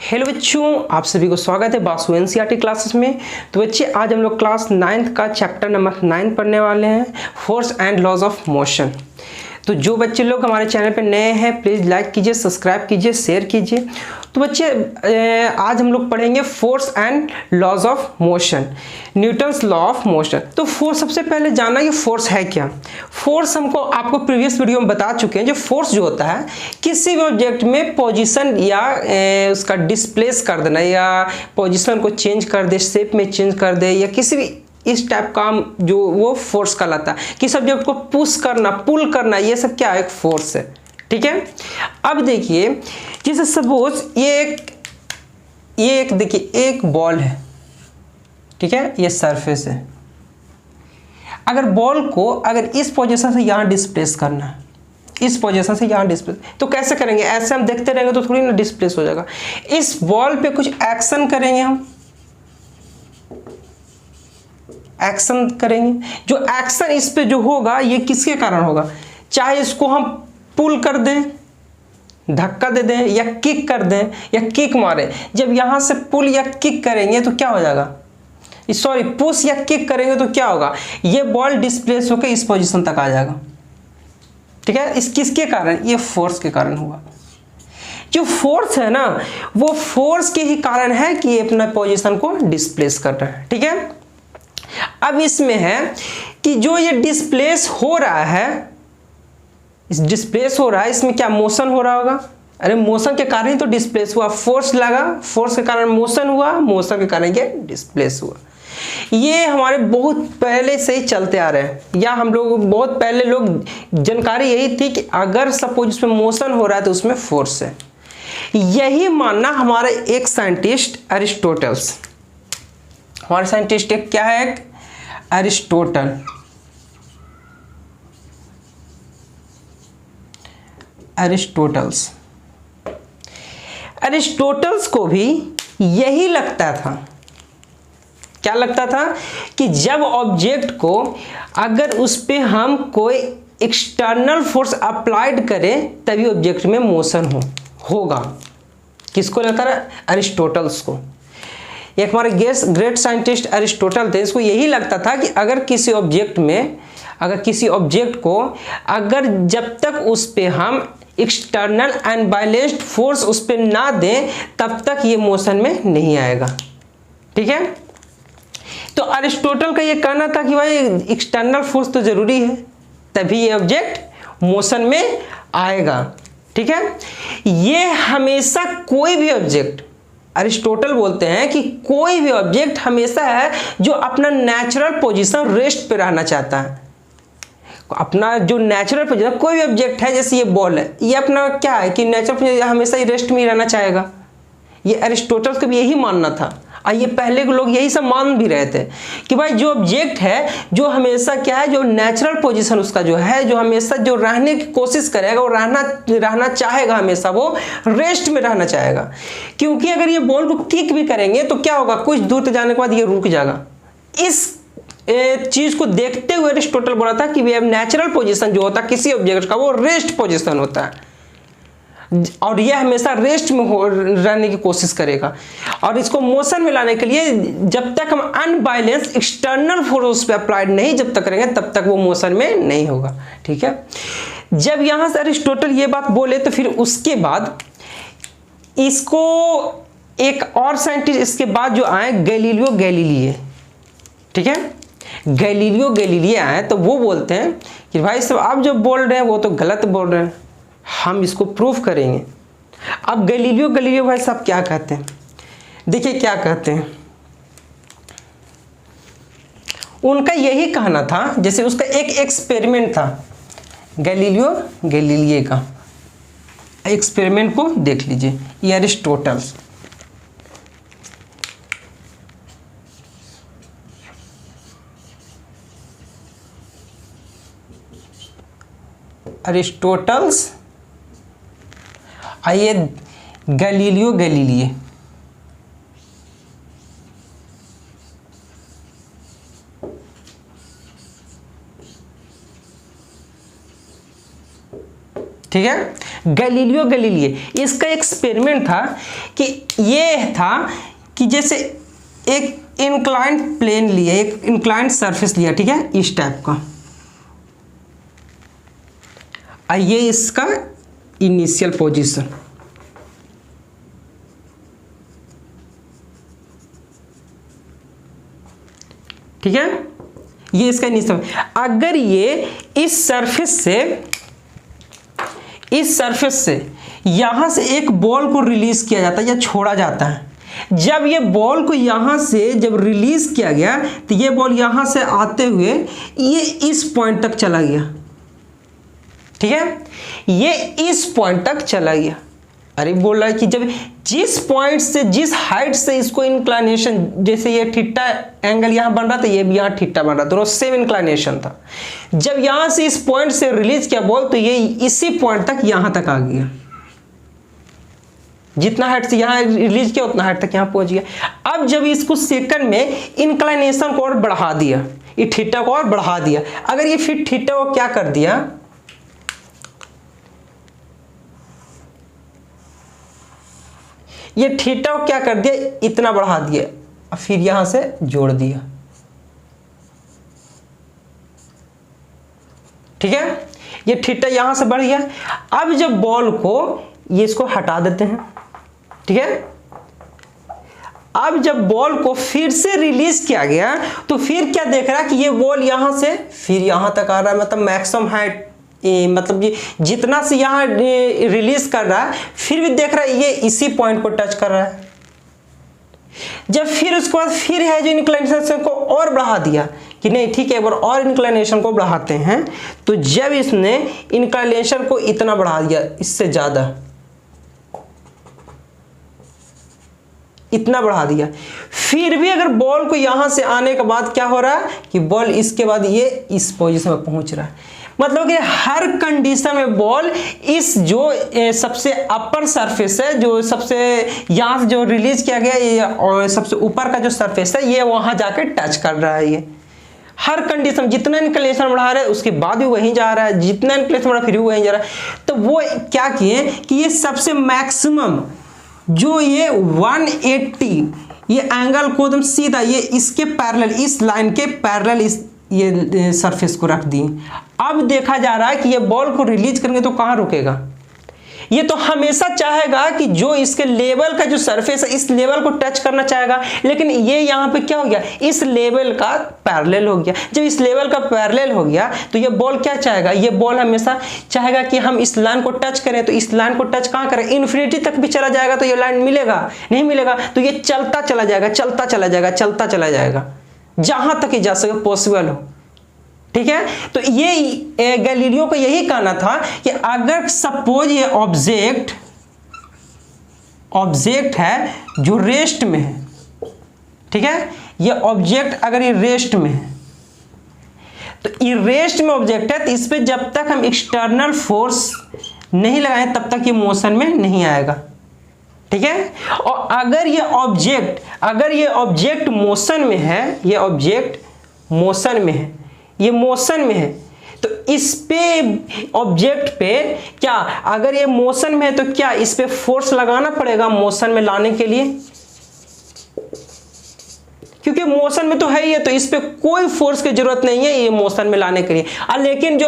Hello बच्चों, आप सभी को स्वागत है बासु एनसीईआरटी क्लासेस में। तो बच्चे आज हम लोग क्लास 9th का चैप्टर नंबर 9 पढ़ने वाले हैं, force and laws of motion. तो जो बच्चे लोग हमारे चैनल पे नए हैं प्लीज़ लाइक कीजिए, सब्सक्राइब कीजिए, शेयर कीजिए। तो बच्चे आज हम लोग पढ़ेंगे force and laws of motion, Newton's law of motion. तो फोर्स, सबसे पहले जानना कि फोर्स है क्या। फोर्स हमको आपको प्रीवियस वीडियो में बता चुके हैं। जो फोर्स जो होता है किसी भी ऑब्जेक्ट में पोजीशन या उसका डिस्प्लेस कर देना, या पोजीशन को चेंज कर दे, शेप में चेंज कर दे, या किसी भी इस टाइप का जो वो फोर्स कहलाता है। कि सब्जेक्ट को पुश करना, पुल करना, ये सब क्या है, एक फोर्स है। ठीक है। अब देखिए, जैसे सपोज ये एक देखिए एक बॉल है, ठीक है, ये सरफेस है। अगर बॉल को अगर इस पोजीशन से यहां डिस्प्लेस करना है, इस पोजीशन से यहां डिस्प्लेस, तो कैसे करेंगे? ऐसे हम देखते रहेंगे तो थोड़ी ना डिस्प्लेस हो जाएगा। इस बॉल पे कुछ एक्शन करेंगे, हम एक्शन करेंगे। जो एक्शन इस पे जो होगा ये किसके कारण होगा? चाहे इसको हम पुल कर दें, धक्का दे दें, या किक कर दें, या किक मारें। जब यहां से पुल या किक करेंगे तो क्या हो जाएगा, सॉरी पुश या किक करेंगे तो क्या होगा, ये बॉल डिस्प्लेस होकर इस पोजीशन तक आ जाएगा। ठीक है। इस किसके कारण? ये फोर्स के कारण हुआ। जो फोर्स है ना, वो फोर्स के ही कारण है कि ये अपना पोजीशन को डिस्प्लेस कर रहा है। ठीक है। अब इसमें है कि जो ये डिस्प्लेस हो रहा है, इस डिस्प्लेस हो रहा है, इसमें क्या मोशन हो रहा होगा? अरे मोशन के कारण ही तो डिस्प्लेस हुआ। फोर्स लगा, फोर्स के कारण मोशन हुआ, मोशन के कारण ये डिस्प्लेस हुआ। ये हमारे बहुत पहले से ही चलते आ रहे हैं, या हम लोग बहुत पहले लोग जानकारी यही थी कि अगर सपोज उसमें मोशन हो रहा है तो उसमें फोर्स है। यही मानना हमारे एक साइंटिस्ट अरिस्टोटल्स, हमारे साइंटिस्ट एक क्या है, अरिस्टोटल। अरिस्टोटल्स को भी यही लगता था। क्या लगता था? कि जब ऑब्जेक्ट को अगर उस पे हम कोई एक्सटर्नल फोर्स अप्लाइड करें तभी ऑब्जेक्ट में मोशन होगा। किसको लगता था? अरिस्टोटल्स को। एक हमारे ग्रेट साइंटिस्ट अरिस्टोटल थे, इसको यही लगता था कि अगर किसी ऑब्जेक्ट में, अगर किसी ऑब्जेक्ट को अगर जब तक उस पे हम एक्सटर्नल एंड बैलेंस्ड फोर्स उस पे ना दें तब तक ये मोशन में नहीं आएगा। ठीक है। तो अरिस्टोटल का ये कहना था कि भाई एक्सटर्नल फोर्स तो जरूरी है, तभी ये ऑब्जेक्ट मोशन में आएगा। ठीक है। ये हमेशा कोई भी ऑब्जेक्ट, अरिस्टोटल बोलते हैं कि कोई भी ऑब्जेक्ट हमेशा है जो अपना नेचुरल पोजीशन रेस्ट पे रहना चाहता है। अपना जो नेचुरल पोजीशन, कोई भी ऑब्जेक्ट है, जैसे ये बॉल है, ये अपना क्या है कि नेचुरल पोजीशन हमेशा ही रेस्ट में ही रहना चाहेगा। ये अरिस्टोटल का भी यही मानना था, और ये पहले के लोग यही सब मान भी रहे थे कि भाई जो ऑब्जेक्ट है जो हमेशा क्या है, जो नेचुरल पोजीशन उसका जो है, जो हमेशा जो रहने की कोशिश करेगा, वो रहना चाहेगा, हमेशा वो रेस्ट में रहना चाहेगा। क्योंकि अगर ये बॉल को किक भी करेंगे तो क्या होगा, कुछ दूर तक जाने के बाद ये रुक जाएगा। इस चीज को देखते हुए अरिस्टोटल बोला था कि नेचुरल पोजीशन जो होता है किसी ऑब्जेक्ट का, वो रेस्ट पोजीशन होता है, और यह हमेशा रेस्ट में रहने की कोशिश करेगा। और इसको मोशन में लाने के लिए जब तक हम अनबैलेंस एक्सटर्नल फोर्स पे अप्लाइड नहीं जब तक करेंगे तब तक वो मोशन में नहीं होगा। ठीक है। जब यहां से अरिस्टोटल ये बात बोले तो फिर उसके बाद इसको एक और साइंटिस्ट इसके बाद जो आए, गैलीलियो गैलीलिए। ठीक है। गैलीलियो गैलीलिए आए तो वो बोलते हैं कि भाई सब आप जो बोल रहे हैं वो तो गलत बोल रहे हैं, हम इसको प्रूफ करेंगे। अब गैलीलियो भाई साहब क्या कहते हैं, देखिए क्या कहते हैं। उनका यही कहना था, जैसे उसका एक एक्सपेरिमेंट था, गैलीलियो गैलीलिए का एक्सपेरिमेंट को देख लीजिए। ये अरिस्टोटल्स, आइए गैलीलियो गैलीलिए। ठीक है। गैलीलियो गैलीली इसका एक्सपेरिमेंट था कि ये था कि जैसे एक इंक्लाइंड प्लेन लिए, एक इंक्लाइंड सरफेस लिया, ठीक है, इस टाइप का। ये इसका इनिशियल पोजीशन, ठीक है, ये इसका इनिशियल। अगर ये इस सरफेस से यहां से एक बॉल को रिलीज किया जाता है या छोड़ा जाता है, जब ये बॉल को यहां से जब रिलीज किया गया तो ये बॉल यहां से आते हुए ये इस पॉइंट तक चला गया, ठीक है, ये इस पॉइंट तक चला गया। अरे बोल रहा है कि जब जिस पॉइंट से, जिस हाइट से इसको इंक्लाइनेशन, जैसे ये थीटा एंगल यहां बन रहा था, ये भी यहां थीटा बन रहा था, दोनों सेम इंक्लाइनेशन था। जब यहां से इस पॉइंट से रिलीज किया बॉल तो ये इसी पॉइंट तक यहां तक आ गया, जितना हाइट से यहां रिलीज किया उतना हाइट तक यहां पहुंच गया। अब जब इसको सेकंड में इंक्लाइनेशन को और बढ़ा दिया, ये थीटा को और बढ़ा दिया, अगर ये फिर थीटा को क्या कर दिया, ये थीटा को क्या कर दिया, इतना बढ़ा दिया, फिर यहां से जोड़ दिया, ठीक है, ये थीटा यहां से बढ़ गया। अब जब बॉल को ये इसको हटा देते हैं, ठीक है, अब जब बॉल को फिर से रिलीज किया गया तो फिर क्या देख रहा है कि ये बॉल यहां से फिर यहां तक आ रहा है, मतलब मैक्सिमम हाइट, मतलब ये जितना से यहाँ रिलीज कर रहा है फिर भी देख रहा है ये इसी पॉइंट को टच कर रहा है। जब फिर उसके बाद फिर है जो इंक्लाइनेशन को और बढ़ा दिया कि नहीं ठीक है एक बार और इंक्लाइनेशन को बढ़ाते हैं, तो जब इसने इंक्लाइनेशन को इतना बढ़ा दिया, इससे ज्यादा इतना बढ़ा दिया, फिर भी अगर बॉल को यहां से आने के बाद क्या हो रहा है कि बॉल इसके बाद ये इस पोजीशन में पहुंच रहा है। मतलब कि हर कंडीशन में बॉल इस जो सबसे अपर सरफेस है, जो सबसे यहाँ से जो रिलीज किया गया ये और सबसे ऊपर का जो सरफेस है ये वहां जाके टच कर रहा है। ये हर कंडीशन जितना इंक्लिनेशन बढ़ा रहा है उसके बाद भी वहीं जा रहा है, जितना इंक्लिनेशन बढ़ा फिर भी वहीं जा रहा है। तो वो क्या किए कि ये सबसे मैक्सिमम जो ये 180 ये एंगल को एकदम सीधा ये इसके पैरेलल, इस लाइन के पैरेलल इस ये सरफेस को रख दी। अब देखा जा रहा है कि ये बॉल को रिलीज करेंगे तो कहां रुकेगा, ये तो हमेशा चाहेगा कि जो इसके लेवल का जो सरफेस है इस लेवल को टच करना चाहेगा, लेकिन ये यहाँ पे क्या हो गया, इस लेवल का पैरेलल हो गया। जब इस लेवल का पैरेलल हो गया तो ये बॉल क्या चाहेगा, ये बॉल हमेशा चाहेगा कि हम इस लाइन को टच करें। तो इस लाइन को टच कहाँ करें, इन्फिनिटी तक भी चला जाएगा तो ये लाइन मिलेगा नहीं मिलेगा, तो ये चलता चला जाएगा, चलता चला जाएगा, चलता चला जाएगा जहां तक ये जा सके पॉसिबल हो। ठीक है, तो ये गैलीलियो को यही कहना था कि अगर सपोज ये ऑब्जेक्ट है जो रेस्ट में है, ठीक है, ये ऑब्जेक्ट अगर ये रेस्ट में है तो ये रेस्ट में ऑब्जेक्ट है तो इस पे जब तक हम एक्सटर्नल फोर्स नहीं लगाएं तब तक ये मोशन में नहीं आएगा। ठीक है, और अगर ये ऑब्जेक्ट मोशन में है, ये ऑब्जेक्ट मोशन में है, ये मोशन में है, तो इस पे ऑब्जेक्ट पे क्या अगर ये मोशन में है तो क्या इस पे फोर्स लगाना पड़ेगा मोशन में लाने के लिए, क्योंकि मोशन में तो है ही है तो इस पे कोई फोर्स की जरूरत नहीं है ये मोशन में लाने के लिए। लेकिन जो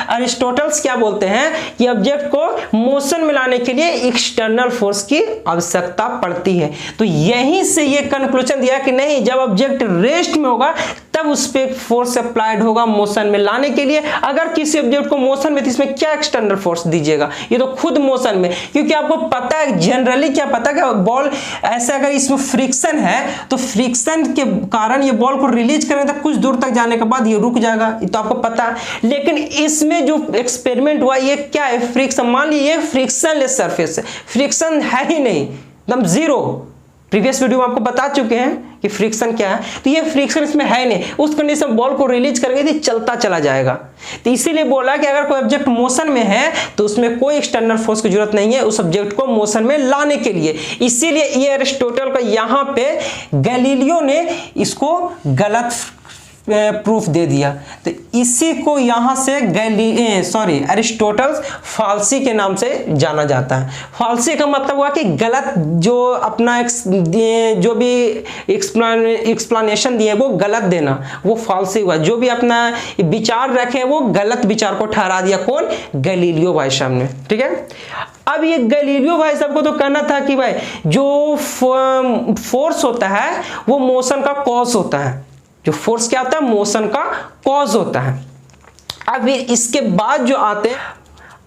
अरिस्टोटल्स क्या बोलते हैं कि ऑब्जेक्ट को मोशन में लाने के लिए एक्सटर्नल फोर्स की आवश्यकता पड़ती है। तो यहीं से ये कंक्लूजन दिया कि नहीं, जब ऑब्जेक्ट रेस्ट में होगा तब उस पर फोर्स अप्लाइड होगा मोशन में लाने के लिए। अगर किसी ऑब्जेक्ट को मोशन में तो इसमें क्या एक्सटर्नल फोर्स दीजिएगा, ये तो खुद मोशन में, क्योंकि आपको पता है जनरली क्या पता है कि बॉल ऐसे अगर इसमें फ्रिक्शन है तो फ्रिक्शन के कारण ये बॉल को रिलीज करेंगे तो कुछ दूर तक जाने के बाद ये रुक जाएगा, ये तो आपको पता है। लेकिन इसमें जो एक्सपेरिमेंट हुआ ये क्या है, फ्रिक्शन, मान लीजिए ये फ्रिक्शनलेस सरफेस है, फ्रिक्शन है ही नहीं, एकदम जीरो। प्रीवियस वीडियो में आपको बता चुके हैं कि फ्रिक्शन क्या है, तो ये फ्रिक्शन इसमें है नहीं, उस कंडीशन बॉल को रिलीज करेंगे तो चलता चला जाएगा। तो इसीलिए बोला कि अगर कोई ऑब्जेक्ट मोशन में है तो उसमें कोई एक्सटर्नल फोर्स की जरूरत नहीं है उस ऑब्जेक्ट को मोशन में लाने के लिए। इसीलिए ये अरिस्टोटल का यहाँ पे गैलीलियो ने इसको गलत प्रूफ दे दिया। तो इसी को यहाँ से एरिस्टोटल्स फाल्सी के नाम से जाना जाता है। फाल्सी का मतलब हुआ कि गलत, जो अपना जो भी एक्सप्लेनेशन दिए वो गलत देना, वो फाल्सी हुआ। जो भी अपना विचार रखे वो गलत विचार को ठहरा दिया। कौन? गैलीलियो भाई साहब ने। ठीक है, अब ये गैलीलियो भाई साहब को तो कहना था कि भाई जो फोर्स होता है वो मोशन का कॉज होता है। जो फोर्स क्या होता है? मोशन का कॉज होता है। अब इसके बाद जो आते हैं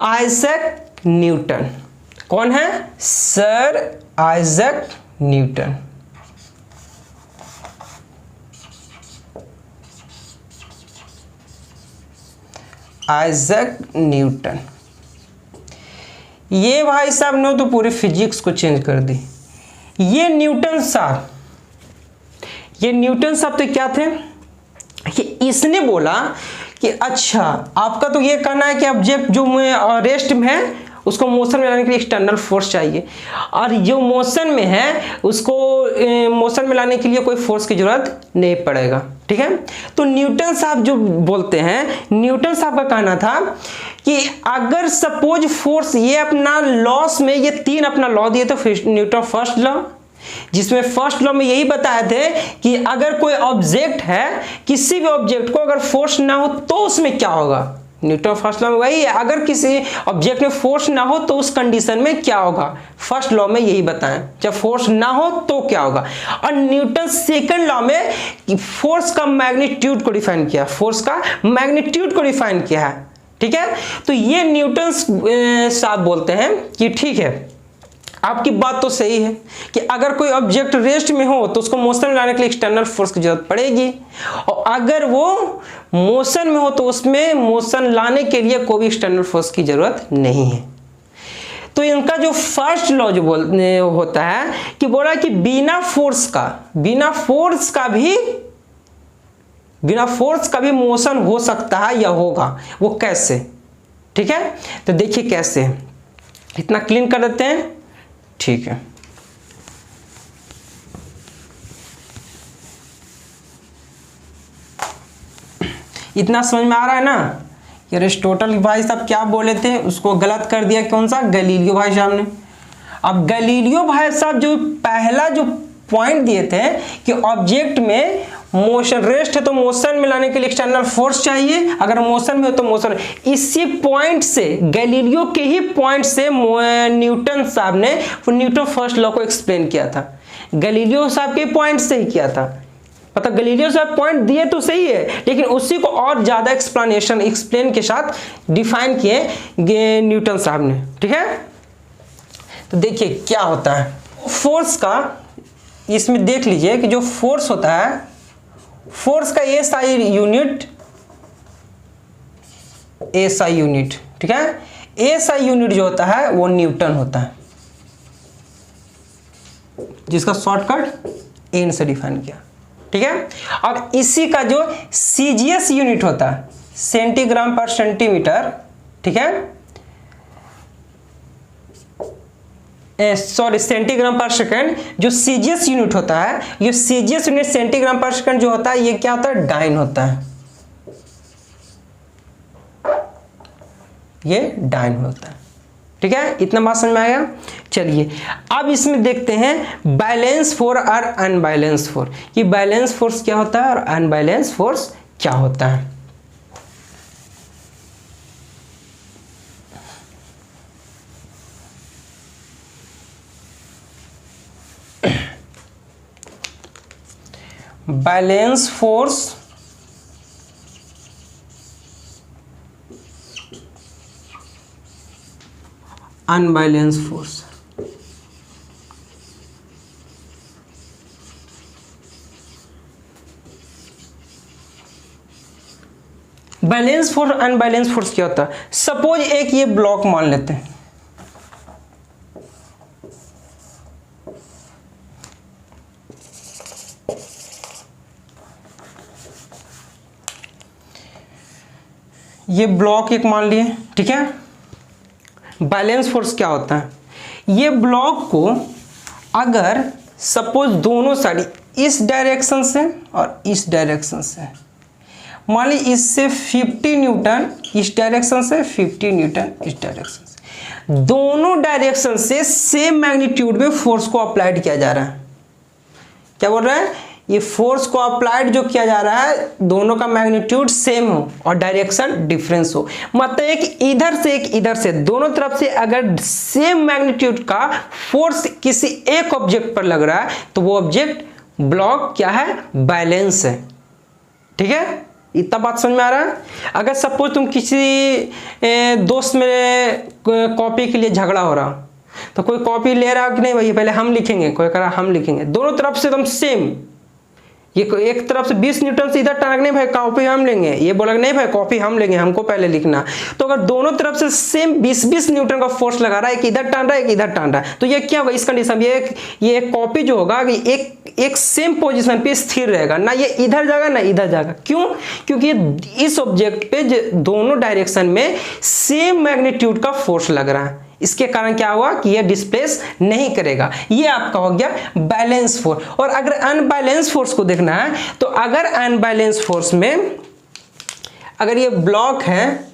आइजैक न्यूटन। कौन है? Sir Isaac Newton. Isaac Newton, ये भाई साहब ने तो पूरी फिजिक्स को चेंज कर दी। ये न्यूटन साहब तो क्या थे कि इसने बोला कि अच्छा आपका तो ये कहना है कि ऑब्जेक्ट जो रेस्ट में है उसको मोशन में लाने के लिए एक्सटर्नल फोर्स चाहिए, और जो मोशन में है उसको मोशन में लाने के लिए कोई फोर्स की जरूरत नहीं पड़ेगा। ठीक है, तो न्यूटन साहब जो बोलते हैं, न्यूटन साहब का कहना था कि अगर सपोज फोर्स, ये अपना लॉस में ये 3 अपना लॉ दिए थे न्यूटन फर्स्ट लॉ, जिसमें फर्स्ट लॉ में यही बताए थे कि अगर कोई ऑब्जेक्ट है, किसी भी ऑब्जेक्ट को अगर फोर्स ना हो तो उसमें क्या होगा। न्यूटन फर्स्ट लॉ में वही है, अगर किसी ऑब्जेक्ट में फोर्स ना हो तो उस कंडीशन में क्या होगा। फर्स्ट लॉ में यही बताएं, जब फोर्स ना हो तो क्या होगा। और न्यूटन सेकंड लॉ में फोर्स का मैग्नीट्यूड को डिफाइन किया, फोर्स का मैग्नीट्यूड को डिफाइन किया है। ठीक है, तो ये न्यूटन साहब बोलते हैं कि ठीक है, आपकी बात तो सही है कि अगर कोई ऑब्जेक्ट रेस्ट में हो तो उसको मोशन में लाने के लिए एक्सटर्नल फोर्स की जरूरत पड़ेगी, और अगर वो मोशन में हो तो उसमें मोशन लाने के लिए कोई भी एक्सटर्नल फोर्स की जरूरत नहीं है। तो इनका जो फर्स्ट लॉ जो होता है कि बोला कि बिना फोर्स का भी मोशन हो सकता है या होगा। वो कैसे? ठीक है, तो देखिए कैसे, इतना क्लीन कर देते हैं। ठीक है, इतना समझ में आ रहा है ना कि अरिस्टोटल भाई साहब क्या बोले थे, उसको गलत कर दिया कौन सा? गैलीलियो भाई साहब ने। अब गैलीलियो भाई साहब जो पहला जो पॉइंट दिए थे कि ऑब्जेक्ट में मोशन रेस्ट है तो मोशन में लाने के लिए एक्सटर्नल फोर्स चाहिए, अगर मोशन में हो तो मोशन। इसी पॉइंट से, गैलीलियो के ही पॉइंट से न्यूटन साहब ने न्यूटन फर्स्ट लॉ को एक्सप्लेन किया था। गैलीलियो साहब के पॉइंट से ही किया था। पता, गैलीलियो साहब पॉइंट दिए तो सही है, लेकिन उसी को और ज्यादा एक्सप्लेन के साथ डिफाइन किए न्यूटन साहब ने। ठीक है, तो देखिए क्या होता है फोर्स का। इसमें देख लीजिए कि जो फोर्स होता है, फोर्स का एसआई यूनिट, ठीक है, एसआई यूनिट जो होता है वो न्यूटन होता है, जिसका शॉर्टकट एन से डिफाइन किया। ठीक है, और इसी का जो सीजीएस यूनिट होता है, सेंटीग्राम पर सेंटीमीटर, ठीक है, सॉरी सेंटीग्राम पर सेकंड, जो सीजीएस यूनिट होता है, ये सीजीएस यूनिट सेंटीग्राम पर सेकंड जो होता है, ये क्या होता है? डाइन होता है, ये डाइन होता है। ठीक है, इतना बात समझ में आया। चलिए अब इसमें देखते हैं बैलेंस फोर्स और अनबैलेंस फोर्स, कि बैलेंस फोर्स क्या होता है और अनबैलेंस फोर्स क्या होता है। Balance force unbalance force. Balance force unbalance force क्या होता है? सपोज एक ये ब्लॉक मान लेते हैं, ये ब्लॉक एक मान लिए, ठीक है। बैलेंस फोर्स क्या होता है? ये ब्लॉक को अगर सपोज दोनों साइड इस डायरेक्शन से और इस डायरेक्शन से मान ली इससे 50 न्यूटन इस डायरेक्शन से, 50 न्यूटन इस डायरेक्शन से, दोनों डायरेक्शन से सेम मैग्नीट्यूड में फोर्स को अप्लाइड किया जा रहा है। क्या बोल रहा है, ये फोर्स को अप्लाइड जो किया जा रहा है दोनों का मैग्नीट्यूड सेम हो और डायरेक्शन डिफरेंस हो। मतलब एक इधर से एक इधर से, दोनों तरफ से अगर सेम मैग्नीट्यूड का फोर्स किसी एक ऑब्जेक्ट पर लग रहा है तो वो ऑब्जेक्ट ब्लॉक क्या है, बैलेंस है। ठीक है, इतना बात समझ में आ रहा है। अगर सपोज तुम किसी दोस्त मेरे कॉपी के लिए झगड़ा हो रहा, तो कोई कॉपी ले रहा कि नहीं भाई पहले हम लिखेंगे, कोई कह रहा हम लिखेंगे, दोनों तरफ से एकदम सेम, ये एक तरफ से 20 न्यूटन से इधर टांग, नहीं भाई कॉपी हम लेंगे, ये बोला नहीं भाई कॉपी हम लेंगे, हमको पहले लिखना। तो अगर दोनों तरफ से सेम 20-20 न्यूटन का फोर्स लगा रहा है, एक इधर टान रहा है एक इधर टान रहा है, तो ये क्या होगा इस कंडीशन में, ये एक कॉपी जो होगा एक सेम पोजीशन पे स्थिर रहेगा, ना ये इधर जाएगा ना इधर जाएगा। क्यों, क्योंकि इस ऑब्जेक्ट पे दोनों डायरेक्शन में सेम मैग्नीट्यूड का फोर्स लग रहा है। इसके कारण क्या हुआ कि ये डिस्प्लेस नहीं करेगा। ये आपका हो गया बैलेंस फोर्स। और अगर अनबैलेंस फोर्स को देखना है तो अगर अनबैलेंस फोर्स में अगर ये ब्लॉक है,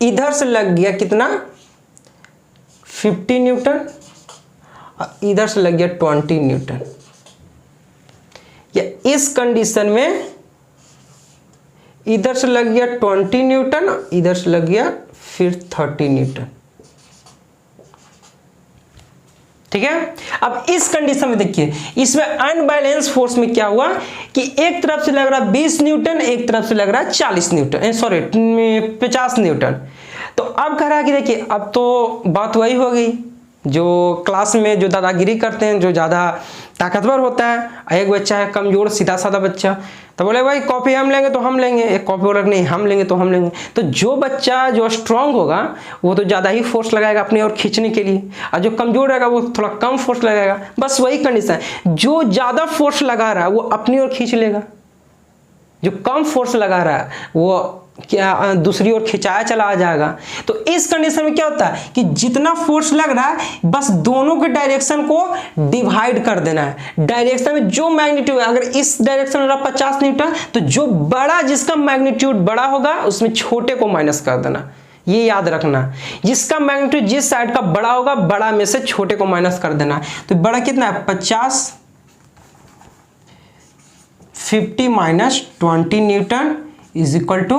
इधर से लग गया कितना 50 न्यूटन और इधर से लग गया 20 न्यूटन, या इस कंडीशन में इधर से लग गया 20 न्यूटन, इधर से लग गया फिर 30 न्यूटन। ठीक है, अब इस कंडीशन में देखिए, इसमें अनबैलेंस फोर्स में क्या हुआ कि एक तरफ से लग रहा 20 न्यूटन, एक तरफ से लग रहा 40 न्यूटन, सॉरी 50 न्यूटन। तो अब कह रहा है कि देखिए अब तो बात वही हो गई, जो क्लास में जो दादागिरी करते हैं, जो ज़्यादा ताकतवर होता है, एक बच्चा है कमजोर सीधा साधा बच्चा, तो बोले भाई कॉपी हम लेंगे तो हम लेंगे, एक कॉपी वाला नहीं हम लेंगे तो हम लेंगे। तो जो बच्चा जो स्ट्रांग होगा वो तो ज़्यादा ही फोर्स लगाएगा अपनी ओर खींचने के लिए, और जो कमजोर रहेगा वो थोड़ा कम फोर्स लगाएगा। बस वही कंडीशन है, जो ज़्यादा फोर्स लगा रहा है वो अपनी ओर खींच लेगा, जो कम फोर्स लगा रहा है वो क्या दूसरी ओर खिंचाया चला जाएगा। तो इस कंडीशन में क्या होता है कि जितना फोर्स लग रहा है बस दोनों के डायरेक्शन को डिवाइड कर देना है। डायरेक्शन में जो मैग्नीट्यूड, अगर इस डायरेक्शन में 50 न्यूटन तो जो बड़ा, जिसका मैग्नीट्यूड बड़ा होगा उसमें छोटे को माइनस कर देना। ये याद रखना, जिसका मैग्नीट्यूड जिस साइड का बड़ा होगा बड़ा में से छोटे को माइनस कर देना। तो बड़ा कितना है 50, 50 minus 20 newton is equal to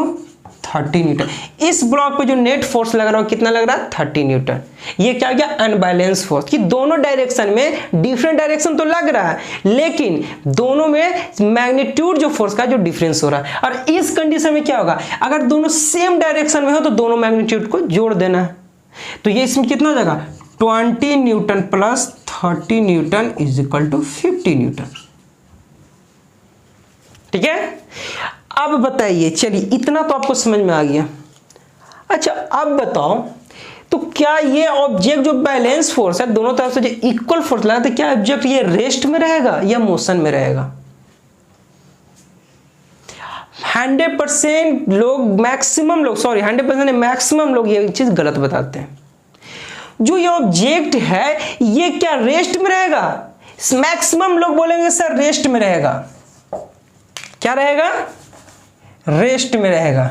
30 newton. इस ब्लॉक पे जो नेट फोर्स लग रहा है कितना लग रहा है 30 न्यूटन। ये क्या गया अनबैलेंस फोर्स, कि दोनों डायरेक्शन में डिफरेंट डायरेक्शन तो लग रहा है लेकिन दोनों में मैग्नीट्यूड जो फोर्स का जो डिफरेंस हो रहा है। और इस कंडीशन में क्या होगा, अगर दोनों सेम डायरेक्शन में हो तो दोनों मैग्नीट्यूड को जोड़ देना है। तो ये इसमें कितना हो जाएगा 20 newton plus 30 newton is equal to 50 newton. ठीक है, अब बताइए, चलिए इतना तो आपको समझ में आ गया। अच्छा अब बताओ, तो क्या ये ऑब्जेक्ट जो बैलेंस फोर्स है दोनों तरफ से जो इक्वल फोर्स लगा, तो क्या ऑब्जेक्ट ये रेस्ट में रहेगा या मोशन में रहेगा? 100% लोग, मैक्सिमम लोग, सॉरी 100% मैक्सिमम लोग ये चीज गलत बताते हैं। जो ये ऑब्जेक्ट है ये क्या रेस्ट में रहेगा? मैक्सिमम लोग बोलेंगे सर रेस्ट में रहेगा। क्या रहेगा? रेस्ट में रहेगा।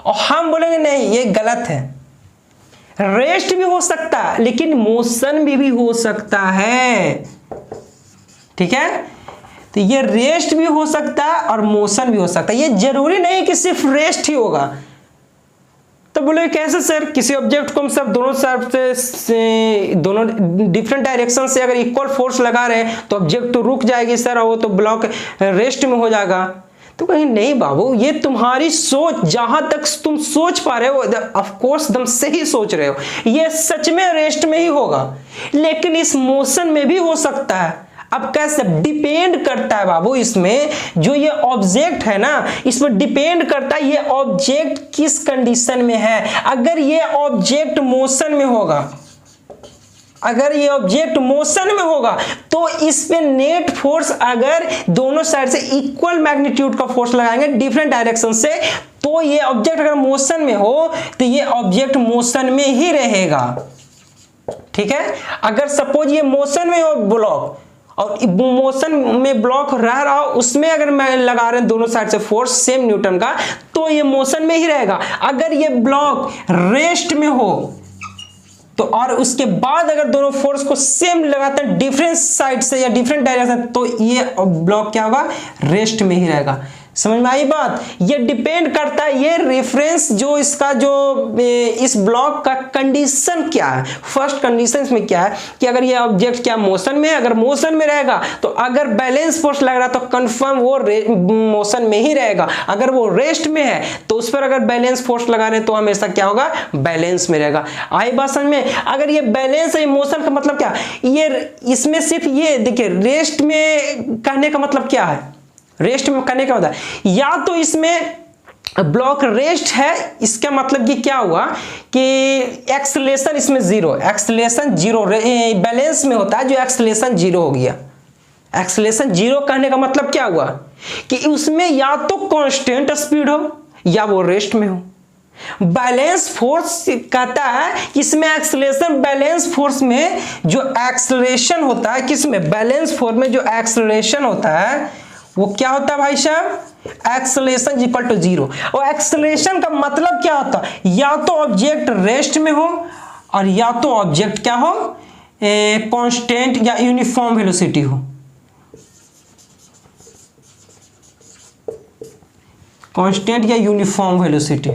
और हम बोलेंगे नहीं ये गलत है, रेस्ट भी हो सकता है लेकिन मोशन भी हो सकता है। ठीक है, तो ये रेस्ट भी हो सकता है और मोशन भी हो सकता है, ये जरूरी नहीं कि सिर्फ रेस्ट ही होगा। तो बोले कैसे सर, किसी ऑब्जेक्ट को हम सब दोनों साइड से दोनों डिफरेंट डायरेक्शन से अगर इक्वल फोर्स लगा रहे हैं तो ऑब्जेक्ट तो रुक जाएगी सर, और वो तो ब्लॉक रेस्ट में हो जाएगा। तो कहीं नहीं बाबू, ये तुम्हारी सोच, जहां तक तुम सोच पा रहे हो ऑफ कोर्स तुम सही सोच रहे हो, ये सच में रेस्ट में ही होगा लेकिन इस मोशन में भी हो सकता है। अब कैसे? डिपेंड करता है बाबू, इसमें जो ये ऑब्जेक्ट है ना इस पर डिपेंड करता है ये ऑब्जेक्ट किस कंडीशन में है। अगर ये ऑब्जेक्ट मोशन में होगा, अगर ये ऑब्जेक्ट मोशन में होगा तो इस पे नेट फोर्स, अगर दोनों साइड से इक्वल मैग्नीट्यूड का फोर्स लगाएंगे डिफरेंट डायरेक्शन से, तो ये ऑब्जेक्ट अगर मोशन में हो तो ये ऑब्जेक्ट मोशन में ही रहेगा। ठीक है, अगर सपोज ये मोशन में हो ब्लॉक और मोशन में ब्लॉक रह रहा हो उसमें अगर मैं लगा रहे हैं दोनों साइड से फोर्स सेम न्यूटन का, तो ये मोशन में ही रहेगा। अगर ये ब्लॉक रेस्ट में हो तो और उसके बाद अगर दोनों फोर्स को सेम लगाते हैं डिफरेंट साइड से या डिफरेंट डायरेक्शन, तो ये ब्लॉक क्या होगा, रेस्ट में ही रहेगा। समझ में आई बात। ये डिपेंड करता है, ये रेफरेंस जो इसका जो इस ब्लॉक का कंडीशन क्या है। फर्स्ट कंडीशन इसमें क्या है कि अगर ये ऑब्जेक्ट क्या मोशन में है, अगर मोशन में रहेगा तो अगर बैलेंस फोर्स लग रहा तो कंफर्म वो मोशन में ही रहेगा। अगर वो रेस्ट में है तो उस पर अगर बैलेंस फोर्स लगा रहे तो हमेशा क्या होगा, बैलेंस में रहेगा। आई बात समझ में। अगर ये बैलेंस है, मोशन का मतलब क्या, ये इसमें सिर्फ ये देखिए रेस्ट में कहने का मतलब क्या है, रेस्ट में करने का मतलब या तो इसमें ब्लॉक रेस्ट है, इसका मतलब कि क्या हुआ कि एक्सेलेरेशन इसमें जीरो, एक्सेलेरेशन जीरो बैलेंस में होता है जो एक्सेलेरेशन जीरो हो गया। एक्सेलेरेशन जीरो कहने का मतलब क्या हुआ कि उसमें या तो कांस्टेंट स्पीड हो या वो रेस्ट में हो। बैलेंस फोर्स कहता है कि इसमें एक्सेलरेशन, बैलेंस फोर्स में जो एक्सेलरेशन होता है, किसमें, बैलेंस फोर्स में जो एक्सेलरेशन होता है वो क्या होता है भाई साहब, एक्सेलरेशन इक्वल टू जीरो। और एक्सेलरेशन का मतलब क्या होता है, या तो ऑब्जेक्ट रेस्ट में हो और या तो ऑब्जेक्ट क्या हो, कांस्टेंट या यूनिफॉर्म वेलोसिटी हो। कांस्टेंट या यूनिफॉर्म वेलोसिटी,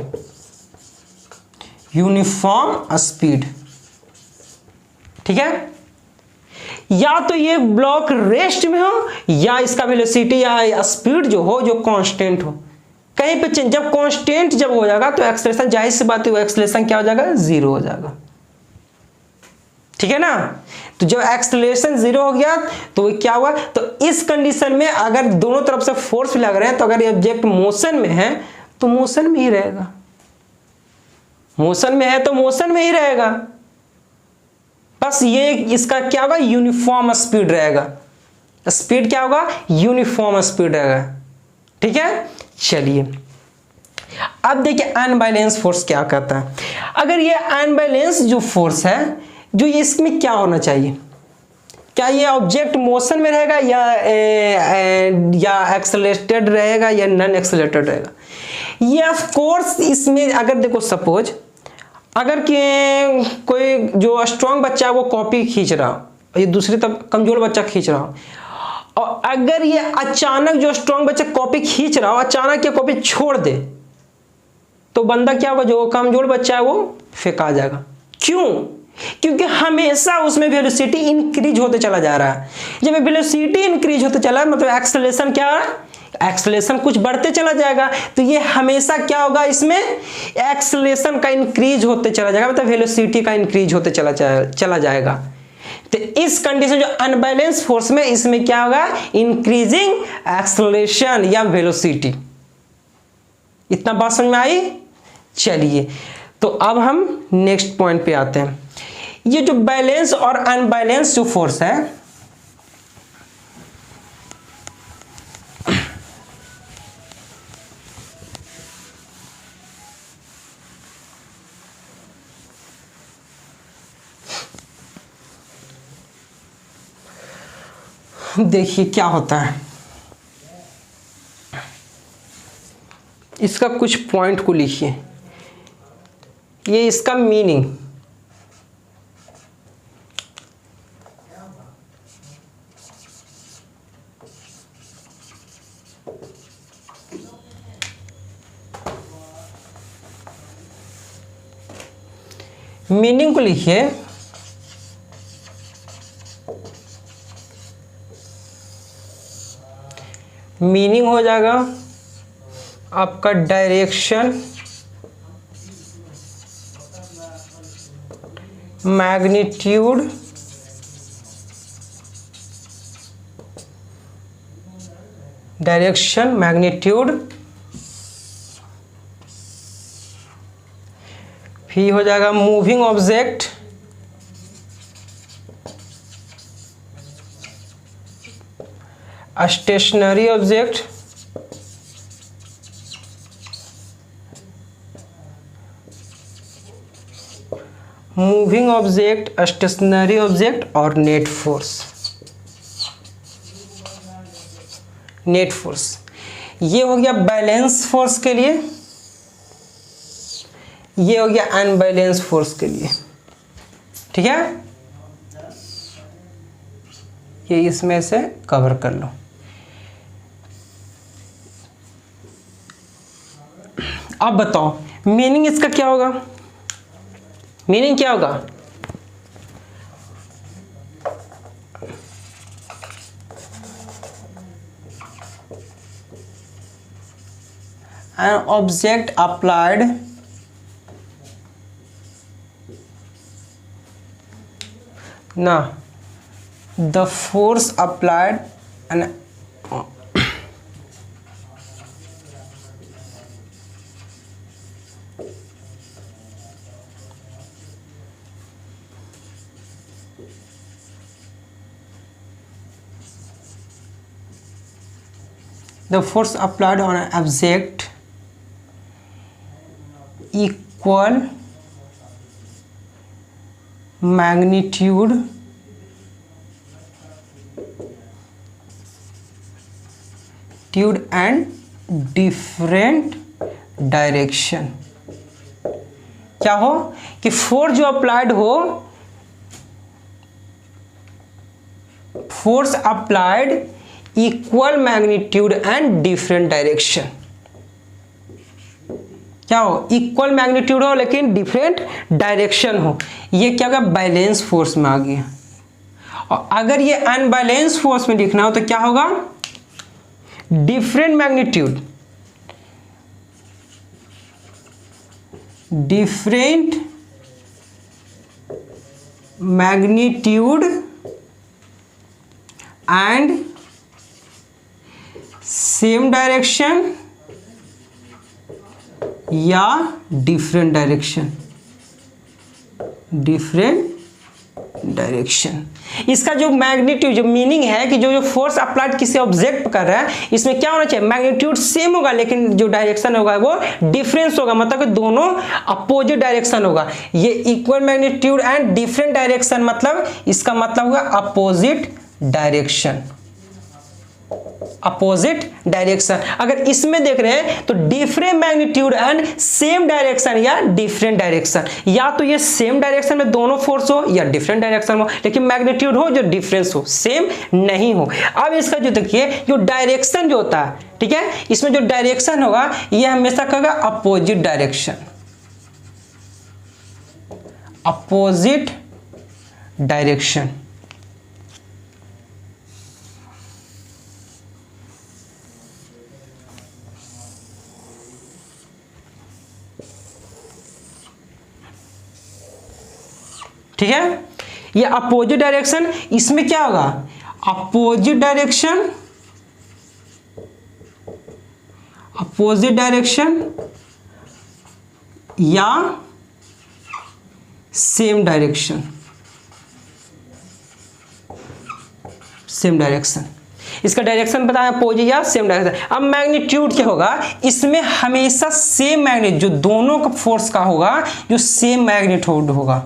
यूनिफॉर्म स्पीड, ठीक है। या तो ये ब्लॉक रेस्ट में हो या इसका वेलोसिटी या स्पीड जो हो जो कांस्टेंट हो। कहीं पे चेंज, जब कांस्टेंट जब हो जाएगा तो एक्सेलरेशन, जाहिर सी बात है वो एक्सेलरेशन क्या हो जाएगा, जीरो हो जाएगा, ठीक है ना। तो जब एक्सेलरेशन जीरो हो गया तो वो क्या हुआ, तो इस कंडीशन में अगर दोनों तरफ से फोर्स लग रहे हैं तो अगर ये ऑब्जेक्ट मोशन में है तो मोशन में ही रहेगा, मोशन में है तो मोशन में ही रहेगा। बस ये इसका क्या होगा, यूनिफॉर्म स्पीड रहेगा। स्पीड क्या होगा, यूनिफॉर्म स्पीड रहेगा, ठीक है। चलिए अब देखिए अनबैलेंस फोर्स क्या कहता है। अगर ये अनबैलेंस जो फोर्स है, जो इसमें क्या होना चाहिए, क्या ये ऑब्जेक्ट मोशन में रहेगा या एक्सेलरेटेड रहेगा या नॉन एक्सेलरेटेड रहेगा। ये ऑफ कोर्स इसमें अगर देखो सपोज अगर कि कोई जो स्ट्रांग बच्चा है वो कॉपी खींच रहा हो, ये दूसरी तरफ कमजोर बच्चा खींच रहा हो, और अगर ये अचानक जो स्ट्रांग बच्चा कॉपी खींच रहा हो अचानक ये कॉपी छोड़ दे तो बंदा क्या होगा, जो कमजोर बच्चा है वो फेंका जाएगा। क्यों, क्योंकि हमेशा उसमें वेलोसिटी इंक्रीज होते चला जा रहा है। जब वेलोसिटी इंक्रीज होते चला मतलब एक्सेलरेशन क्या है, एक्सेलरेशन कुछ बढ़ते चला जाएगा, तो ये हमेशा क्या होगा, इसमें एक्सेलरेशन का इंक्रीज होते चला जाएगा, मतलब वेलोसिटी का इंक्रीज होते चला जाएगा। तो इस कंडीशन जो अनबैलेंस फोर्स में इसमें क्या होगा, इंक्रीजिंग एक्सेलरेशन या वेलोसिटी। इतना बात समझ में आई। चलिए तो अब हम नेक्स्ट पॉइंट पे आते हैं। ये जो बैलेंस और अनबैलेंस जो फोर्स है, देखिए क्या होता है, इसका कुछ पॉइंट को लिखिए। ये इसका मीनिंग, मीनिंग को लिखिए। मीनिंग हो जाएगा आपका डायरेक्शन, मैग्नीट्यूड, डायरेक्शन, मैग्नीट्यूड, फिर हो जाएगा moving object, stationary object, moving object, stationary object और नेट फोर्स। Net force. ये हो गया बैलेंस फोर्स के लिए, ये हो गया अनबैलेंस फोर्स के लिए। ठीक है, ये इसमें से कवर कर लो। अब बताओ मीनिंग इसका क्या होगा, मीनिंग क्या होगा? An object applied ना the force applied and the force applied on an object equal magnitude and different direction। क्या हो कि फोर्स जो अप्लाइड हो, force applied equal magnitude and different direction. क्या हो? इक्वल मैग्नीट्यूड हो लेकिन डिफरेंट डायरेक्शन हो। ये क्या होगा? बैलेंस फोर्स में आ गया। और अगर ये अनबैलेंस फोर्स में लिखना हो तो क्या होगा? Different magnitude, different magnitude and same direction या डिफरेंट डायरेक्शन, डिफरेंट डायरेक्शन। इसका जो मैग्नीट्यूड, जो मीनिंग है कि जो फोर्स अप्लाइड किसी ऑब्जेक्ट पर कर रहा है, इसमें क्या होना चाहिए? मैग्नीट्यूड सेम होगा लेकिन जो डायरेक्शन होगा वो डिफरेंस होगा, मतलब कि दोनों अपोजिट डायरेक्शन होगा। ये equal magnitude and different direction मतलब इसका मतलब होगा अपोजिट डायरेक्शन, अपोजिट डायरेक्शन। अगर इसमें देख रहे हैं तो different magnitude and same direction या डिफरेंट डायरेक्शन, या तो ये सेम डायरेक्शन में दोनों फोर्स हो या डिफरेंट डायरेक्शन हो, लेकिन मैग्नीट्यूड हो जो डिफरेंस हो, सेम नहीं हो। अब इसका जो देखिए जो डायरेक्शन जो होता है, ठीक है, इसमें जो डायरेक्शन होगा ये हमेशा कहेगा अपोजिट डायरेक्शन, अपोजिट डायरेक्शन। ठीक है, ये अपोजिट डायरेक्शन, इसमें क्या होगा? अपोजिट डायरेक्शन, अपोजिट डायरेक्शन या सेम डायरेक्शन, सेम डायरेक्शन। इसका डायरेक्शन बताया अपोजिट या सेम डायरेक्शन। अब मैग्नीट्यूड क्या होगा? इसमें हमेशा सेम मैग्नीट्यूड, जो दोनों का फोर्स का होगा, जो सेम मैग्नीट्यूड होगा,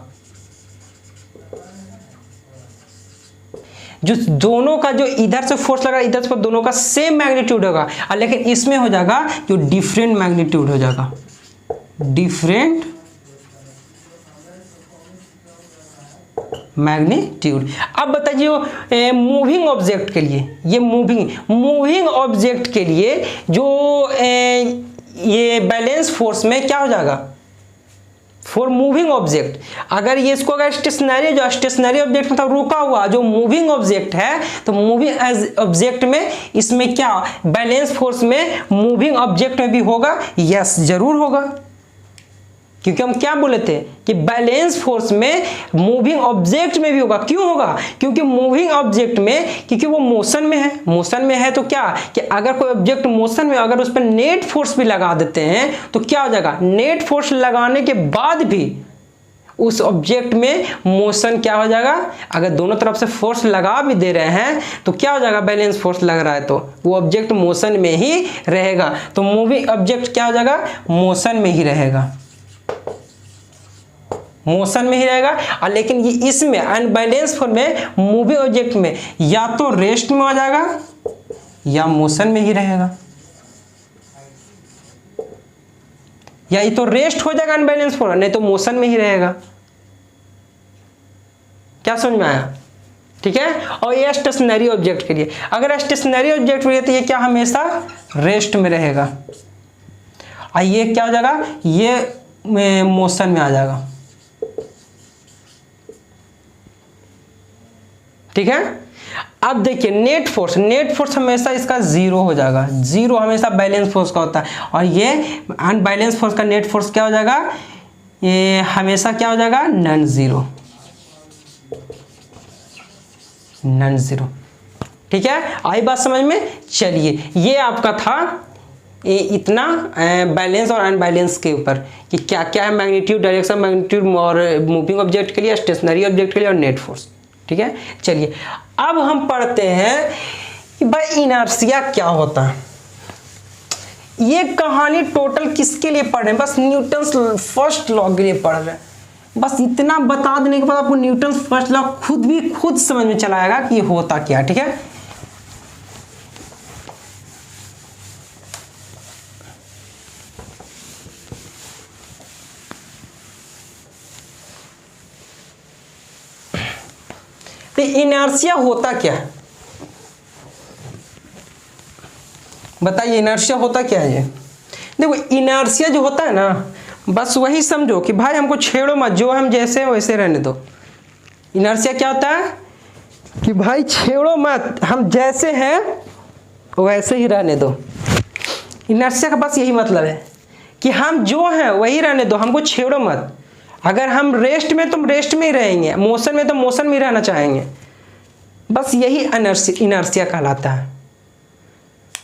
जो दोनों का जो इधर से फोर्स लगा इधर से दोनों का सेम मैग्नीट्यूड होगा। लेकिन इसमें हो जाएगा जो डिफरेंट मैग्नीट्यूड हो जाएगा, डिफरेंट मैग्नीट्यूड। अब बताइए मूविंग ऑब्जेक्ट के लिए, ये मूविंग ऑब्जेक्ट के लिए जो ये बैलेंस फोर्स में क्या हो जाएगा? फॉर मूविंग ऑब्जेक्ट, अगर ये इसको अगर स्टेशनरी, जो स्टेशनरी ऑब्जेक्ट मतलब रुका हुआ जो मूविंग ऑब्जेक्ट है, तो मूविंग ऑब्जेक्ट में इसमें क्या बैलेंस फोर्स में मूविंग ऑब्जेक्ट में भी होगा? यस, जरूर होगा, क्योंकि हम क्या बोले थे कि बैलेंस फोर्स में मूविंग ऑब्जेक्ट में भी होगा। क्यों होगा? क्योंकि मूविंग ऑब्जेक्ट में, क्योंकि वो मोशन में है, मोशन में है तो क्या कि अगर कोई ऑब्जेक्ट मोशन में, अगर उस पर नेट फोर्स भी लगा देते हैं तो क्या हो जाएगा? नेट फोर्स लगाने के बाद भी उस ऑब्जेक्ट में मोशन क्या हो जाएगा? अगर दोनों तरफ से फोर्स लगा भी दे रहे हैं तो क्या हो जाएगा? बैलेंस फोर्स लग रहा है तो वो ऑब्जेक्ट मोशन में ही रहेगा। तो मूविंग ऑब्जेक्ट क्या हो जाएगा? मोशन में ही रहेगा, मोशन में ही रहेगा। और लेकिन ये इसमें अनबैलेंस फोर्स में मूविंग ऑब्जेक्ट में या तो रेस्ट में हो जाएगा या मोशन में ही रहेगा, या ये तो रेस्ट हो जाएगा अनबैलेंस फोर्स, नहीं तो मोशन में ही रहेगा। क्या समझ में आया? ठीक है। और ये स्टेशनरी ऑब्जेक्ट के लिए, अगर स्टेशनरी ऑब्जेक्ट के लिए तो ये क्या हमेशा रेस्ट में रहेगा, और ये क्या हो जाएगा, ये मोशन में आ जाएगा। ठीक है। अब देखिए नेट फोर्स हमेशा इसका जीरो हो जाएगा, जीरो हमेशा बैलेंस फोर्स का होता है, और ये अनबैलेंस फोर्स का नेट फोर्स क्या हो जाएगा, ये हमेशा क्या हो जाएगा, नॉन जीरो, नॉन जीरो। ठीक है, आई बात समझ में? चलिए, ये आपका था ये इतना बैलेंस और अनबैलेंस के ऊपर कि क्या क्या है मैग्नीट्यूड, डायरेक्शन, मैग्नीट्यूड और मूविंग ऑब्जेक्ट के लिए, स्टेशनरी ऑब्जेक्ट के लिए और नेट फोर्स। ठीक है। चलिए अब हम पढ़ते हैं कि भाई इनर्शिया क्या होता है। ये कहानी टोटल किसके लिए पढ़ रहे हैं, बस न्यूटन्स फर्स्ट लॉ के लिए पढ़ रहे हैं। बस इतना बता देने के बाद आपको न्यूटन्स फर्स्ट लॉ खुद समझ में चला आएगा कि ये होता क्या। ठीक है। तो इनर्शिया होता क्या है, बताइए इनर्शिया होता क्या है? ये देखो इनर्शिया जो होता है ना, बस वही समझो कि भाई हमको छेड़ो मत, जो हम जैसे हैं वैसे रहने दो। इनर्शिया क्या होता है कि भाई छेड़ो मत, हम जैसे हैं वैसे ही रहने दो। इनर्शिया का बस यही मतलब है कि हम जो हैं वही रहने दो, हमको छेड़ो मत। अगर हम रेस्ट में तो हम रेस्ट में ही रहेंगे, मोशन में तो मोशन में ही रहना चाहेंगे। बस यही इनर्शिया कहलाता है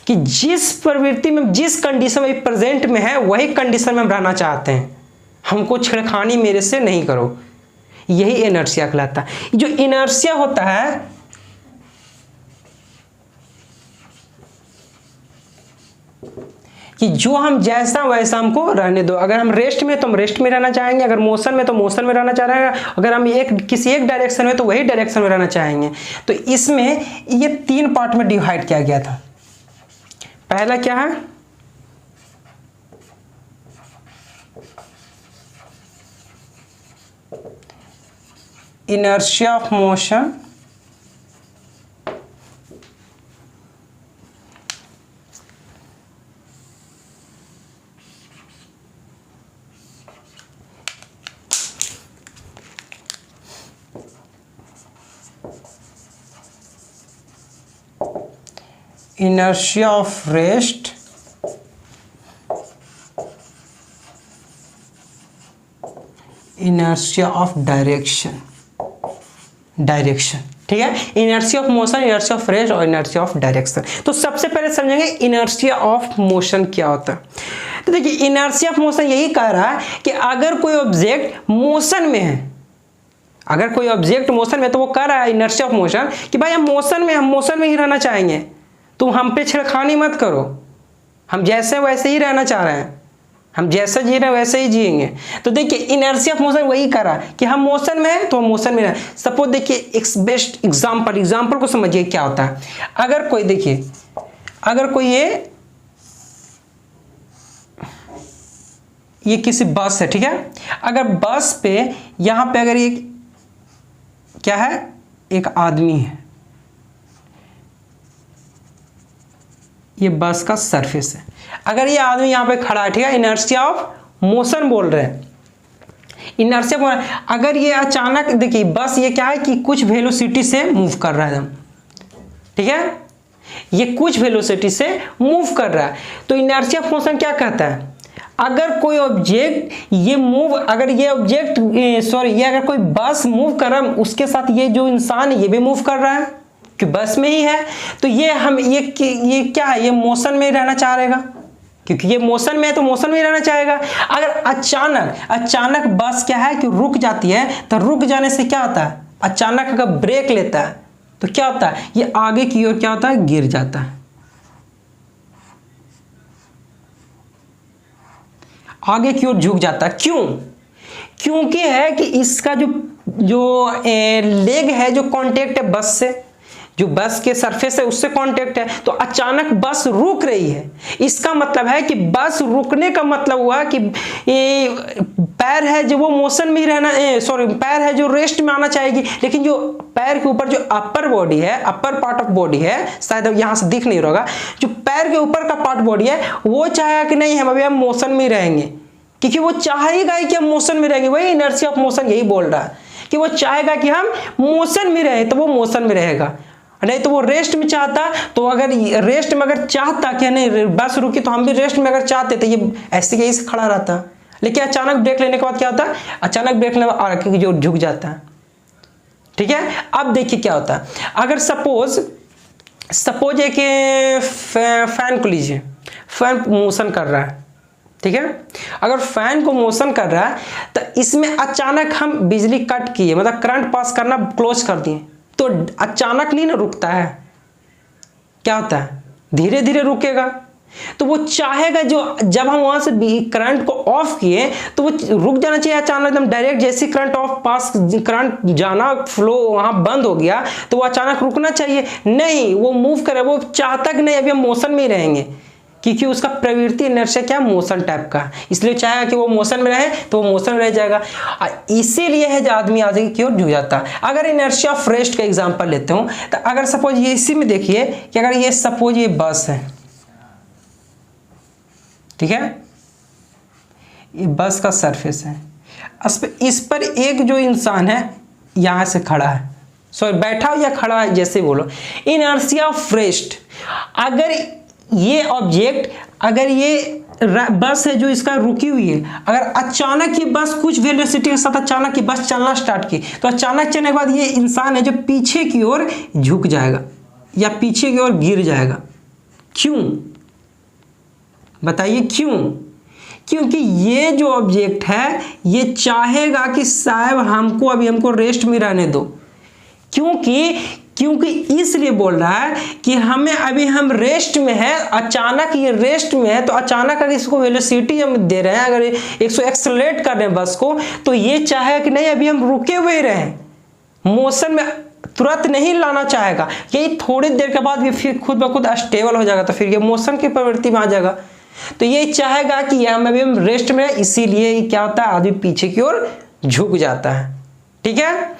कि जिस प्रवृत्ति में, जिस कंडीशन में प्रेजेंट में है वही कंडीशन में हम रहना चाहते हैं, हमको छेड़खानी मेरे से नहीं करो, यही इनर्शिया कहलाता है। जो इनर्शिया होता है कि जो हम जैसा वैसा हमको रहने दो। अगर हम रेस्ट में तो हम रेस्ट में रहना चाहेंगे, अगर मोशन में तो मोशन में रहना चाह रहे हैं, अगर हम किसी एक डायरेक्शन में तो वही डायरेक्शन में रहना चाहेंगे। तो इसमें ये 3 पार्ट में डिवाइड किया गया था। पहला क्या है, inertia of motion, inertia of rest, inertia of direction। ठीक है, inertia of motion, inertia of rest और इनर्शिया ऑफ डायरेक्शन। तो सबसे पहले समझेंगे इनर्शिया ऑफ मोशन क्या होता है। तो देखिए इनर्शिया ऑफ मोशन यही कह रहा है कि अगर कोई ऑब्जेक्ट मोशन में है, अगर कोई ऑब्जेक्ट मोशन में, तो वो कह रहा है इनर्शिया ऑफ मोशन कि भाई हम मोशन में ही रहना चाहेंगे, तुम हम पे छेड़खानी मत करो, हम जैसे वैसे ही रहना चाह रहे हैं, हम जैसा जी रहे हैं वैसे ही जिएंगे। तो देखिए इनर्शिया ऑफ मोशन वही करा कि हम मोशन में हैं तो हम मोशन में रहें। सपोज देखिए एक बेस्ट एग्जांपल को समझिए क्या होता है। अगर कोई देखिए, अगर कोई ये किसी बस है, ठीक है, अगर बस पे यहां पे अगर ये क्या है, एक आदमी है, ये बस का सरफेस है, अगर ये आदमी यहाँ पे खड़ा है, ठीक है, इनर्शिया ऑफ मोशन बोल रहे हैं, इनर्शिया बोल रहे हैं। अगर ये अचानक देखिए बस ये क्या है कि कुछ वेलोसिटी से मूव कर रहा है, ठीक है, ये कुछ वेलोसिटी से मूव कर रहा है। तो इनर्शिया ऑफ मोशन क्या कहता है, अगर कोई ऑब्जेक्ट ये मूव, अगर ये ऑब्जेक्ट ये अगर कोई बस मूव कर रहा है, उसके साथ ये जो इंसान है ये भी मूव कर रहा है कि बस में ही है, तो ये क्या है, ये मोशन में ही रहना चाह रहेगा, क्योंकि ये मोशन में है तो मोशन में ही रहना चाहेगा। अगर अचानक बस क्या है कि रुक जाती है, तो रुक जाने से क्या होता है, अचानक अगर ब्रेक लेता है तो क्या होता है, ये आगे की ओर क्या होता है, गिर जाता है, आगे की ओर झुक जाता है। क्यों? क्योंकि है कि इसका जो लेग है, जो कांटेक्ट है बस से, जो बस के सरफेस है उससे कांटेक्ट है, तो अचानक बस रुक रही है। इसका मतलब है कि बस रुकने का मतलब हुआ कि ये पैर है जो वो मोशन में ही रहना, पैर है जो रेस्ट में आना चाहेगी, लेकिन जो पैर के ऊपर जो अपर बॉडी है, अपर पार्ट ऑफ बॉडी है, शायद यहां से दिख नहीं रहा, जो पैर के ऊपर का पार्ट बॉडी है वो चाहेगा कि नहीं हम अभी हम मोशन में ही रहेंगे, क्योंकि वो चाहेगा कि हम मोशन में रहेंगे। वही इनर्शिया ऑफ मोशन यही बोल रहा है कि वो चाहेगा कि हम मोशन में रहे, तो वो मोशन में रहेगा, नहीं तो वो रेस्ट में चाहता। तो अगर रेस्ट में अगर चाहता कि नहीं बस रुकी, तो हम भी रेस्ट में अगर चाहते तो ये ऐसे यही से खड़ा रहता। लेकिन अचानक ब्रेक लेने के बाद क्या होता है, अचानक ब्रेक लेने के बाद जो झुक जाता है। ठीक है, अब देखिए क्या होता है। अगर सपोज एक फैन को लीजिए, फैन मोशन कर रहा है, ठीक है। अगर फैन को मोशन कर रहा है तो इसमें अचानक हम बिजली कट किए, मतलब करंट पास करना क्लोज कर दिए, तो अचानक नहीं ना रुकता है, क्या होता है धीरे धीरे रुकेगा। तो वो चाहेगा जो जब हम वहां से करंट को ऑफ किए तो वो रुक जाना चाहिए अचानक, एकदम डायरेक्ट जैसे करंट ऑफ पास करंट जाना फ्लो वहां बंद हो गया तो वो अचानक रुकना चाहिए, नहीं वो मूव करे, वो चाहता कि नहीं अभी हम मोशन में ही रहेंगे, क्योंकि उसका प्रवृत्ति इनर्शिया क्या मोशन टाइप का, इसलिए चाहेगा कि वो मोशन में रहे तो वो मोशन में रह जाएगा। इसीलिए है जो आदमी आगे की ओर झुक जाता है। अगर इनर्शिया ऑफ रेस्ट का एग्जांपल लेते हूं तो अगर सपोज ये इसी में देखिए कि अगर ये सपोज ये बस है, ठीक है, ये बस का सरफेस है, इस पर एक जो इंसान है यहां से खड़ा है, सॉरी बैठा या खड़ा है जैसे बोलो, इनर्शिया ऑफ रेस्ट। अगर ये ऑब्जेक्ट, अगर ये बस है जो इसका रुकी हुई है, अगर अचानक ये बस कुछ वेलोसिटी के साथ अचानक ये बस चलना स्टार्ट की, तो अचानक चलने के बाद ये इंसान है जो पीछे की ओर झुक जाएगा या पीछे की ओर गिर जाएगा। क्यों बताइए क्यों? क्योंकि ये जो ऑब्जेक्ट है ये चाहेगा कि साहब हमको रेस्ट में रहने दो, क्योंकि इसलिए बोल रहा है कि हम रेस्ट में है, अचानक ये रेस्ट में है, तो अचानक अगर इसको वेलोसिटी हम दे रहे हैं, अगर इसको एक्सेलरेट कर रहे हैं बस को, तो ये चाहे कि नहीं अभी हम रुके हुए रहें, मोशन में तुरंत नहीं लाना चाहेगा, यही थोड़ी देर के बाद भी फिर खुद ब खुद स्टेबल हो जाएगा, तो फिर ये मोशन की प्रवृत्ति में आ जाएगा। तो ये चाहेगा कि अभी हम रेस्ट में, इसीलिए क्या होता है आदमी पीछे की ओर झुक जाता है। ठीक है,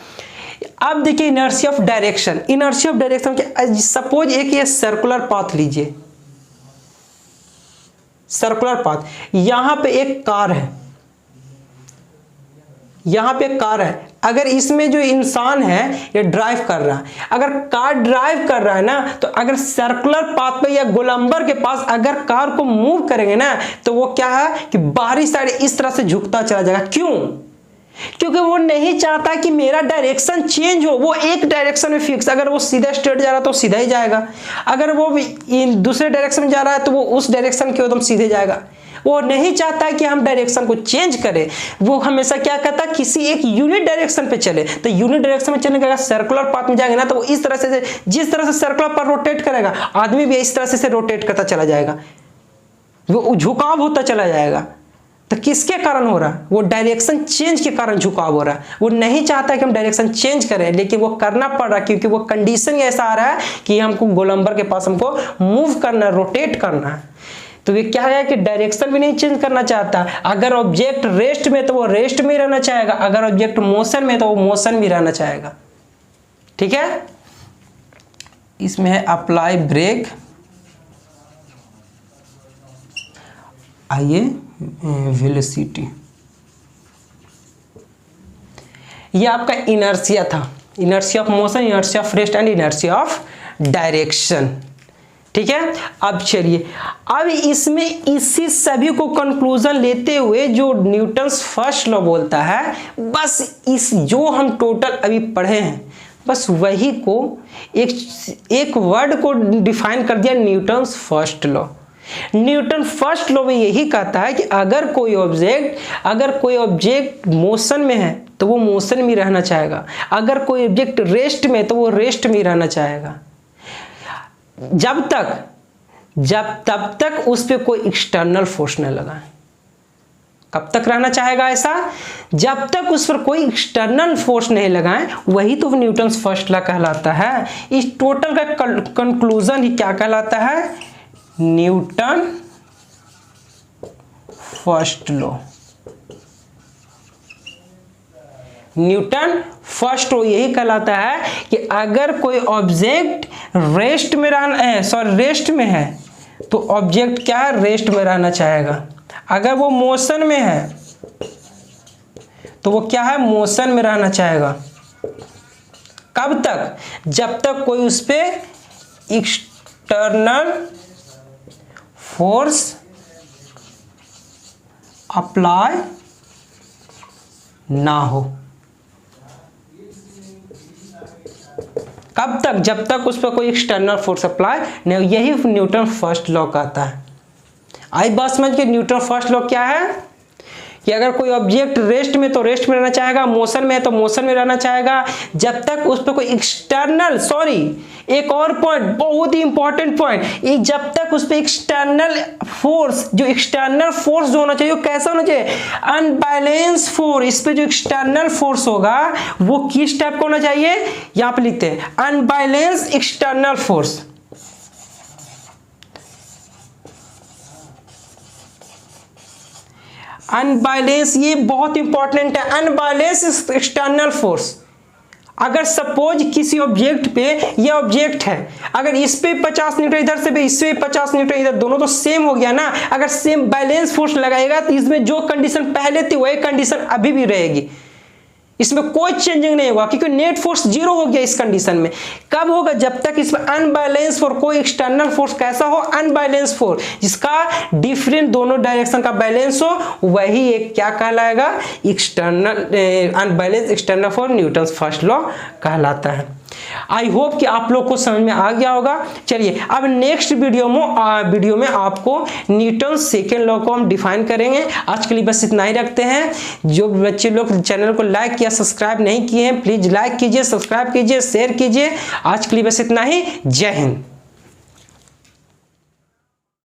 अब देखिए inertia of direction. Inertia of direction के सपोज एक ये सर्कुलर पाथ लीजिए, सर्कुलर पाथ, यहां पे एक कार है, यहां पे एक कार है, अगर इसमें जो इंसान है ये ड्राइव कर रहा है, अगर कार ड्राइव कर रहा है ना, तो अगर सर्कुलर पाथ पे या गोलंबर के पास अगर कार को मूव करेंगे ना, तो वो क्या है कि बाहरी साइड इस तरह से झुकता चला जाएगा। क्यों? क्योंकि वो नहीं चाहता कि मेरा डायरेक्शन चेंज हो, वो एक डायरेक्शन में फिक्स, अगर वो सीधा स्ट्रेट जा रहा है तो सीधा ही जाएगा, अगर वो दूसरे डायरेक्शन में जा रहा है तो वो उस डायरेक्शन के एकदम सीधे जाएगा। वो नहीं चाहता कि हम डायरेक्शन को चेंज करें, वो हमेशा क्या कहता है किसी एक यूनिट डायरेक्शन पे चले। तो यूनिट डायरेक्शन में चलने का सर्कुलर पाथ में जाएंगे ना, तो वो इस तरह से, जिस तरह से सर्कुलर पाथ रोटेट करेगा, आदमी भी इस तरह से रोटेट करता चला जाएगा, वो झुकाव होता चला जाएगा। तो किसके कारण हो रहा है? वो डायरेक्शन चेंज के कारण झुकाव हो रहा है। वो नहीं चाहता कि हम डायरेक्शन चेंज करें, लेकिन वो करना पड़ रहा है, क्योंकि वो कंडीशन ऐसा आ रहा है कि हमको गोलंबर के पास हमको मूव करना, रोटेट करना है। तो ये क्या है कि डायरेक्शन भी नहीं चेंज करना चाहता। अगर ऑब्जेक्ट रेस्ट में तो वो रेस्ट में रहना चाहेगा, अगर ऑब्जेक्ट मोशन में तो वो मोशन में रहना चाहेगा। ठीक है, इसमें है अप्लाई ब्रेक। आइए वेलोसिटी, ये आपका इनर्शिया था, inertia of motion, inertia of rest and inertia of direction. ठीक है, अब चलिए, अब इसमें इसी सभी को कंक्लूजन लेते हुए जो न्यूटन्स फर्स्ट लॉ बोलता है, बस इस जो हम टोटल अभी पढ़े हैं बस वही को एक वर्ड को डिफाइन कर दिया, Newton's first law. Newton first law में यही कहता है कि अगर कोई ऑब्जेक्ट मोशन में है तो वो मोशन में रहना चाहेगा, अगर कोई ऑब्जेक्ट रेस्ट में तो वो रेस्ट में रहना चाहेगा, तब तक उस पर कोई एक्सटर्नल फोर्स न लगाए, कब तक रहना चाहेगा ऐसा? जब तक उस पर कोई एक्सटर्नल फोर्स नहीं लगाए, वही तो न्यूटन्स फर्स्ट लॉ कहलाता है। इस टोटल का कंक्लूजन ही क्या कहलाता है? Newton first law. Newton first law यही कहलाता है कि अगर कोई ऑब्जेक्ट रेस्ट में रेस्ट में है तो ऑब्जेक्ट क्या है? रेस्ट में रहना चाहेगा। अगर वो मोशन में है तो वो क्या है? मोशन में रहना चाहेगा। कब तक? जब तक कोई उस पे एक्सटर्नल फोर्स अप्लाई ना हो। कब तक? जब तक उस पर कोई एक्सटर्नल फोर्स अप्लाई नहीं हो। यही न्यूटन फर्स्ट लॉ कहता है। आई बात समझ के? न्यूटन फर्स्ट लॉ क्या है कि अगर कोई ऑब्जेक्ट रेस्ट में तो रेस्ट में रहना चाहेगा, मोशन में है तो मोशन में रहना चाहेगा, जब तक उस पर कोई एक्सटर्नल एक और पॉइंट, बहुत ही इंपॉर्टेंट पॉइंट, जब तक उस पर एक्सटर्नल फोर्स जो होना चाहिए वो कैसा होना चाहिए? Unbalance force. इस पे जो एक्सटर्नल फोर्स होगा वो किस टाइप का होना चाहिए? यहां पे लिखते हैं अनबैलेंस एक्सटर्नल फोर्स। अनबैलेंस, ये बहुत इंपॉर्टेंट है। Unbalance external force. अगर सपोज किसी ऑब्जेक्ट पे, ये ऑब्जेक्ट है, अगर इस पे 50 न्यूटन इधर से भी, इस पे 50 न्यूटन इधर, दोनों तो सेम हो गया ना। अगर सेम बैलेंस फोर्स लगाएगा तो इसमें जो कंडीशन पहले थी वही कंडीशन अभी भी रहेगी, इसमें कोई चेंजिंग नहीं होगा, क्योंकि नेट फोर्स जीरो हो गया इस कंडीशन में। कब होगा? जब तक इसमें अनबैलेंस फोर्स, कोई एक्सटर्नल फोर्स कैसा हो? अनबैलेंस फोर्स, जिसका डिफरेंट दोनों डायरेक्शन का बैलेंस हो, वही एक क्या कहलाएगा? External unbalance external force Newton's first law कहलाता है। आई होप कि आप लोग को समझ में आ गया होगा। चलिए अब नेक्स्ट वीडियो में आपको न्यूटन सेकेंड लॉ को हम डिफाइन करेंगे। आज के लिए बस इतना ही रखते हैं। जो बच्चे लोग चैनल को लाइक किया, सब्सक्राइब नहीं किए हैं, प्लीज लाइक कीजिए, सब्सक्राइब कीजिए, शेयर कीजिए। आज के लिए बस इतना ही। जय हिंद।